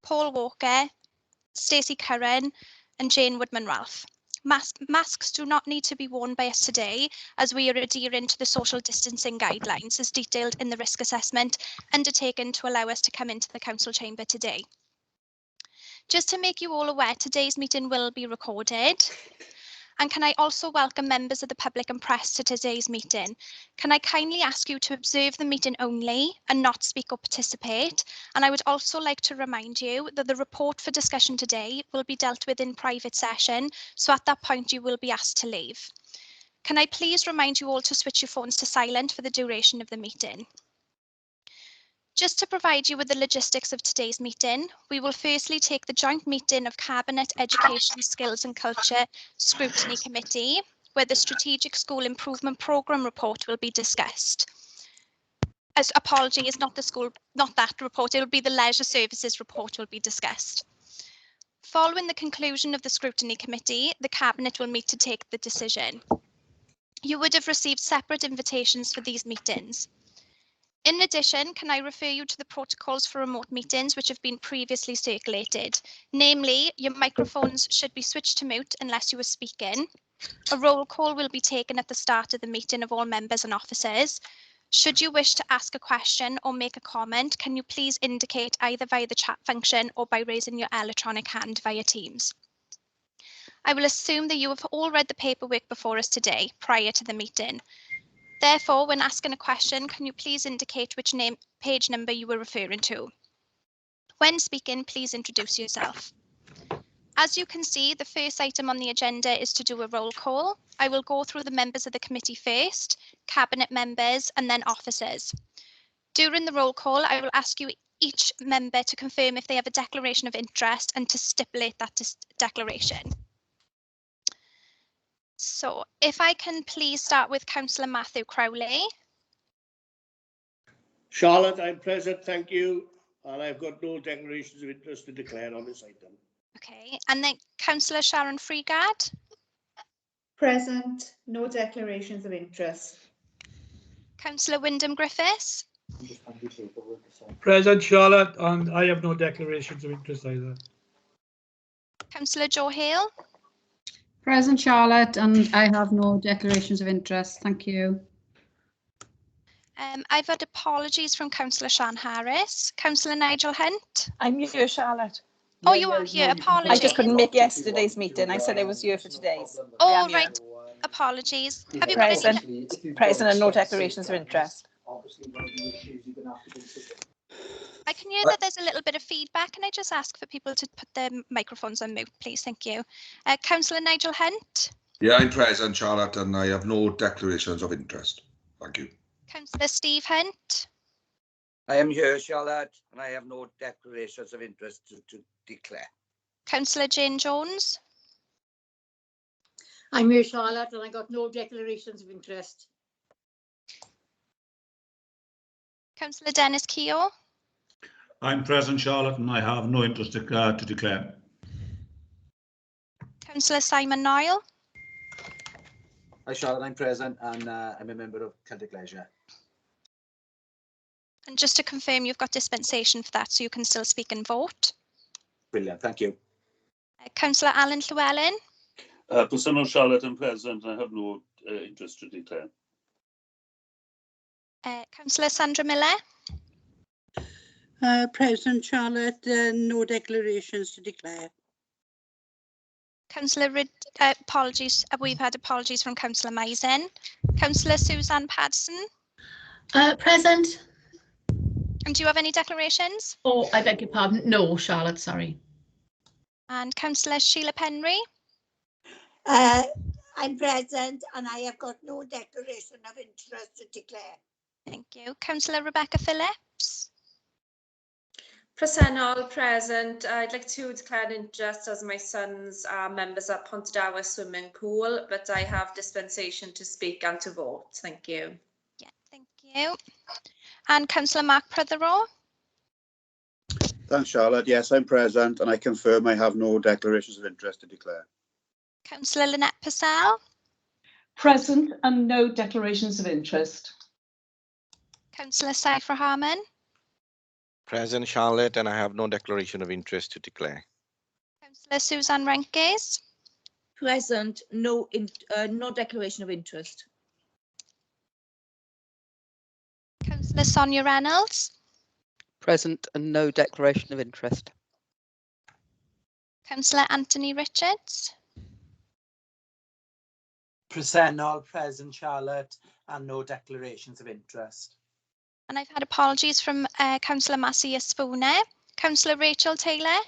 Paul Walker, Stacey Curran and Jane Woodman-Ralph. Masks do not need to be worn by us today as we are adhering to the social distancing guidelines as detailed in the risk assessment undertaken to allow us to come into the council chamber today. Just to make you all aware, today's meeting will be recorded. And can I also welcome members of the public and press to today's meeting? Can I kindly ask you to observe the meeting only and not speak or participate? And I would also like to remind you that the report for discussion today will be dealt with in private session, so at that point you will be asked to leave. Can I please remind you all to switch your phones to silent for the duration of the meeting? Just to provide you with the logistics of today's meeting, we will firstly take the joint meeting of Cabinet Education, Skills and Culture Scrutiny Committee, where the Strategic School Improvement Programme report will be discussed. Apologies, not that report, it will be the Leisure Services report will be discussed. Following the conclusion of the Scrutiny Committee, the Cabinet will meet to take the decision. You would have received separate invitations for these meetings. In addition, can I refer you to the protocols for remote meetings which have been previously circulated? Namely, your microphones should be switched to mute unless you are speaking. A roll call will be taken at the start of the meeting of all members and officers. Should you wish to ask a question or make a comment, can you please indicate either via the chat function or by raising your electronic hand via Teams? I will assume that you have all read the paperwork before us today, prior to the meeting. Therefore, when asking a question, can you please indicate which page number you were referring to? When speaking, please introduce yourself. As you can see, the first item on the agenda is to do a roll call. I will go through the members of the committee first, cabinet members, and then officers. During the roll call, I will ask you each member to confirm if they have a declaration of interest and to stipulate that declaration. So if I can please start with Councillor Matthew Crowley. Charlotte, I'm present, thank you. And I've got no declarations of interest to declare on this item. Okay, and then Councillor Sharon Freegard. Present, no declarations of interest. Councillor Wyndham Griffiths. Present, Charlotte, and I have no declarations of interest either. Councillor Joe Hale. Present, Charlotte, and I have no declarations of interest. Thank you. I've had apologies from Councillor Sian Harris. Councillor Nigel Hunt. I'm here, Charlotte. Oh, you are here. Apologies. I just couldn't make yesterday's meeting. I said I was here for today's. Oh, right. Apologies. Have you present? Present and no declarations of interest. I can hear that there's a little bit of feedback. Can I just ask for people to put their microphones on mute, please? Thank you. Councillor Nigel Hunt. Yeah, I'm present, Charlotte, and I have no declarations of interest. Thank you. Councillor Steve Hunt. I am here, Charlotte, and I have no declarations of interest to declare. Councillor Jane Jones. I'm here, Charlotte, and I got no declarations of interest. Councillor Dennis Keogh. I'm present, Charlotte, and I have no interest to declare. Councillor Simon Niall. Hi, Charlotte, I'm present, and I'm a member of Celtic Leisure. And just to confirm, you've got dispensation for that, so you can still speak and vote. Brilliant, thank you. Councillor Alan Llewellyn. Personal Charlotte, I'm present. I have no interest to declare. Councillor Sandra Miller. Present, Charlotte, no declarations to declare. Councillor apologies, we've had apologies from Councillor Maisen. Councillor Suzanne Padson. Present. And do you have any declarations? Oh, I beg your pardon. No, Charlotte, sorry. And Councillor Sheila Penry. I'm present and I have got no declaration of interest to declare. Thank you. Councillor Rebecca Phillips. Presennol, present. I'd like to declare an interest as my sons are members at Pontadawa Swimming Pool, but I have dispensation to speak and to vote. Thank you. Yeah, thank you. And Councillor Mark Prothero. Thanks, Charlotte. Yes, I'm present and I confirm I have no declarations of interest to declare. Councillor Lynette Purcell. Present and no declarations of interest. Councillor Saifra Harman. Present, Charlotte, and I have no declaration of interest to declare. Councillor Suzanne Renkes. Present, no declaration of interest. Councillor Sonia Reynolds. Present and no declaration of interest. Councillor Anthony Richards. Presennol, present Charlotte, and no declarations of interest. And I've had apologies from Councillor Marcia Spooner. Councillor Rachel Taylor.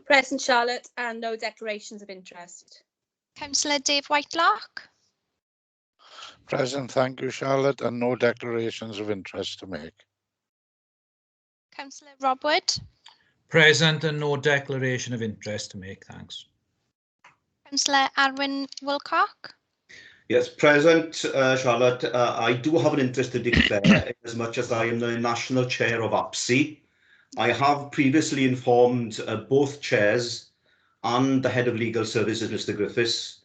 Present Charlotte and no declarations of interest. Councillor Dave Whitelock. Present, thank you, Charlotte, and no declarations of interest to make. Councillor Rob Wood. Present and no declaration of interest to make, thanks. Councillor Arwyn Wilcock. Yes, present, Charlotte. I do have an interest to declare as much as I am the National Chair of APSI. I have previously informed both chairs and the Head of Legal Services, Mr. Griffiths,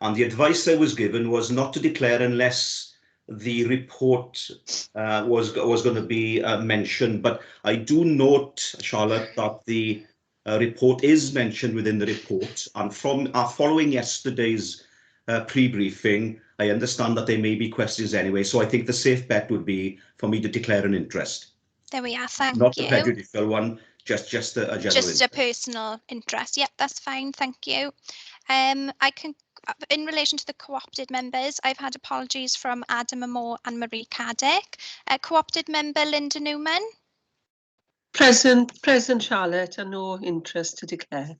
and the advice I was given was not to declare unless the report was going to be mentioned. But I do note, Charlotte, that the report is mentioned within the report, and from following yesterday's pre-briefing, I understand that there may be questions anyway, so I think the safe bet would be for me to declare an interest. There we are, thank Not you. a prejudicial one, just a general Just a interest. personal interest. Yep, that's fine, thank you. In relation to the co-opted members, I've had apologies from Adam Amor and Marie Caddick. Co-opted member Linda Newman. Present Charlotte, and no interest to declare.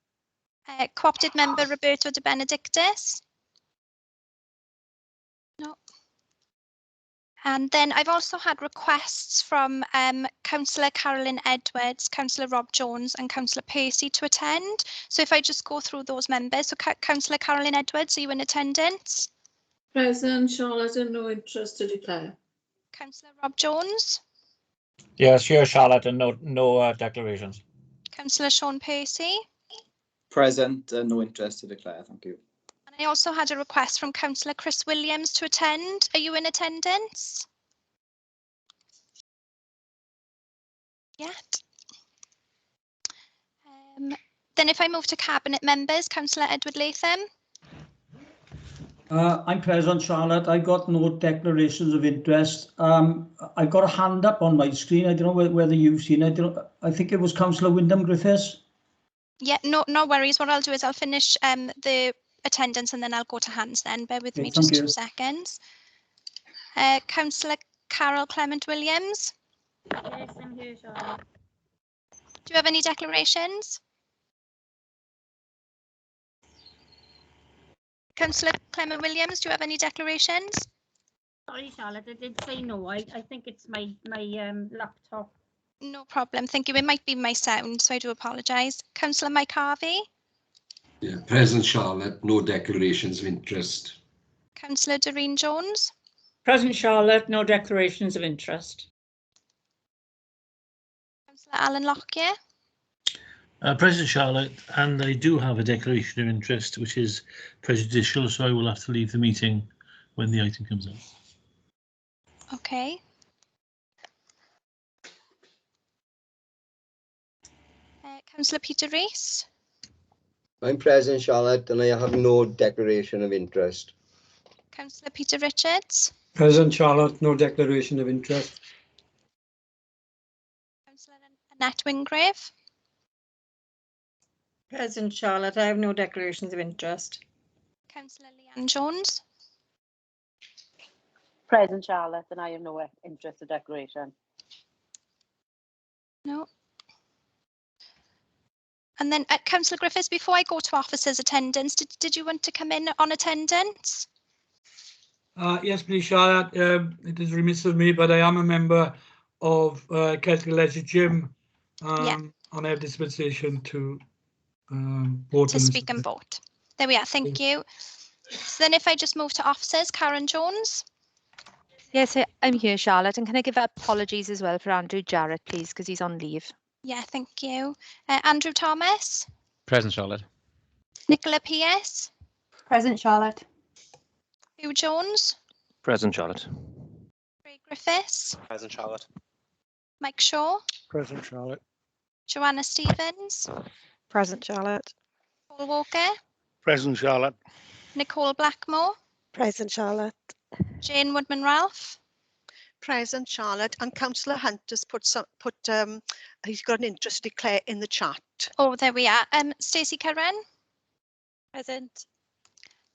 Co-opted member Roberto De Benedictis. No. And then I've also had requests from Councillor Carolyn Edwards, Councillor Rob Jones and Councillor Percy to attend. So if I just go through those members. So Councillor Carolyn Edwards, are you in attendance? Present Charlotte and no interest to declare. Councillor Rob Jones. Yes, here, Charlotte, and no declarations. Councillor Sean Percy. Present and no interest to declare, thank you. And I also had a request from Councillor Chris Williams to attend. Are you in attendance? Yet. Then if I move to Cabinet members, Councillor Edward Latham. I'm present, Charlotte. I got no declarations of interest. I got a hand up on my screen. I don't know whether you've seen it. I think it was Councillor Wyndham Griffiths. Yeah, no worries. What I'll do is I'll finish the attendance and then I'll go to hands then. Bear with me just 2 seconds. Councillor Carol Clement Williams. Yes, I'm here, Charlotte. Do you have any declarations? Councillor Clement Williams, do you have any declarations? Sorry, Charlotte, I did say no. I think it's my laptop. No problem, thank you. It might be my sound, so I do apologise. Councillor Mike Harvey. Yeah, present Charlotte, no declarations of interest. Councillor Doreen Jones. Present Charlotte, no declarations of interest. Councillor Alan Lockyer. Present Charlotte, and I do have a declaration of interest which is prejudicial, so I will have to leave the meeting when the item comes up. Okay. Councillor Peter Rees. I'm present, Charlotte, and I have no declaration of interest. Councillor Peter Richards. Present, Charlotte, no declaration of interest. Councillor Annette Wingrave. Present Charlotte, I have no declarations of interest. Councillor Leanne Jones. Present Charlotte, and I have no interest or declaration. No. And then Councillor Griffiths, before I go to officers' attendance, did you want to come in on attendance? Yes, please, Charlotte. It is remiss of me, but I am a member of Celtic Leisure Gym, and I have dispensation to vote. To speak and vote. There we are. Thank you. So then, if I just move to officers, Karen Jones. Yes, I'm here, Charlotte, and can I give apologies as well for Andrew Jarrett, please, because he's on leave. Yeah, thank you. Andrew Thomas. Present, Charlotte. Nicola P.S. Present, Charlotte. Hugh Jones. Present, Charlotte. Ray Griffiths. Present, Charlotte. Mike Shaw, Present, Charlotte. Joanna Stevens, Present, Charlotte. Paul Walker, Present, Charlotte. Nicole Blackmore, Present, Charlotte. Jane Woodman-Ralph, Present, Charlotte, and Councillor Hunt has he's got an interest to declare in the chat. oh, there we are. Stacey Curran. Present.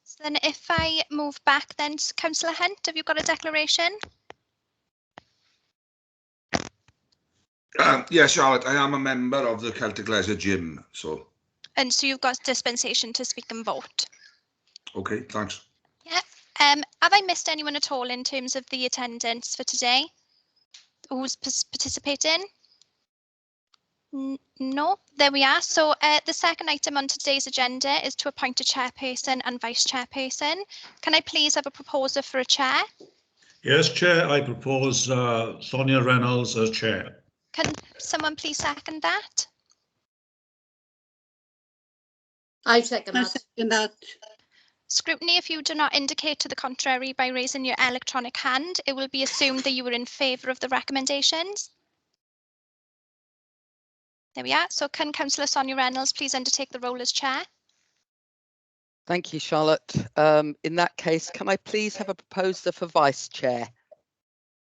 So then if I move back then to Councillor Hunt, have you got a declaration? Yes, Charlotte, I am a member of the Celtic Leisure Gym, so. And so you've got dispensation to speak and vote. Okay, thanks. Yeah. Have I missed anyone at all in terms of the attendance for today? Who's participating? No, there we are. So the second item on today's agenda is to appoint a chairperson and vice chairperson. Can I please have a proposer for a chair? Yes, Chair, I propose Sonia Reynolds as Chair. Can someone please second that? I second that. Scrutiny, if you do not indicate to the contrary by raising your electronic hand, it will be assumed that you were in favour of the recommendations. There we are. So can Councillor Sonia Reynolds please undertake the role as chair? Thank you, Charlotte. In that case, can I please have a proposer for vice chair?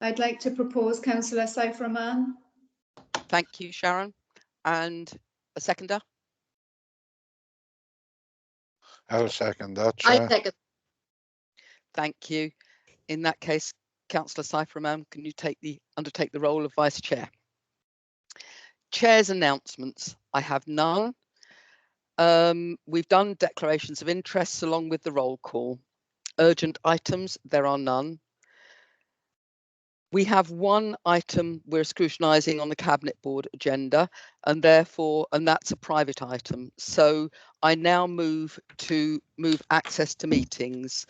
I'd like to propose Councillor Saiframan. Thank you, Sharon. And a seconder? I'll second that, Chair. I second. Thank you. In that case, Councillor Saiframan, can you undertake the role of vice chair? Chair's announcements. I have none. We've done declarations of interests along with the roll call. Urgent items, there are none. We have one item we're scrutinising on the Cabinet Board agenda, and that's a private item. So I now move access to meetings.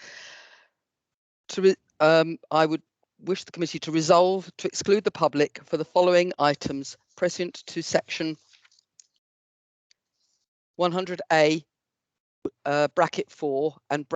I would wish the committee to resolve to exclude the public for the following items pursuant to section 100A bracket 4 and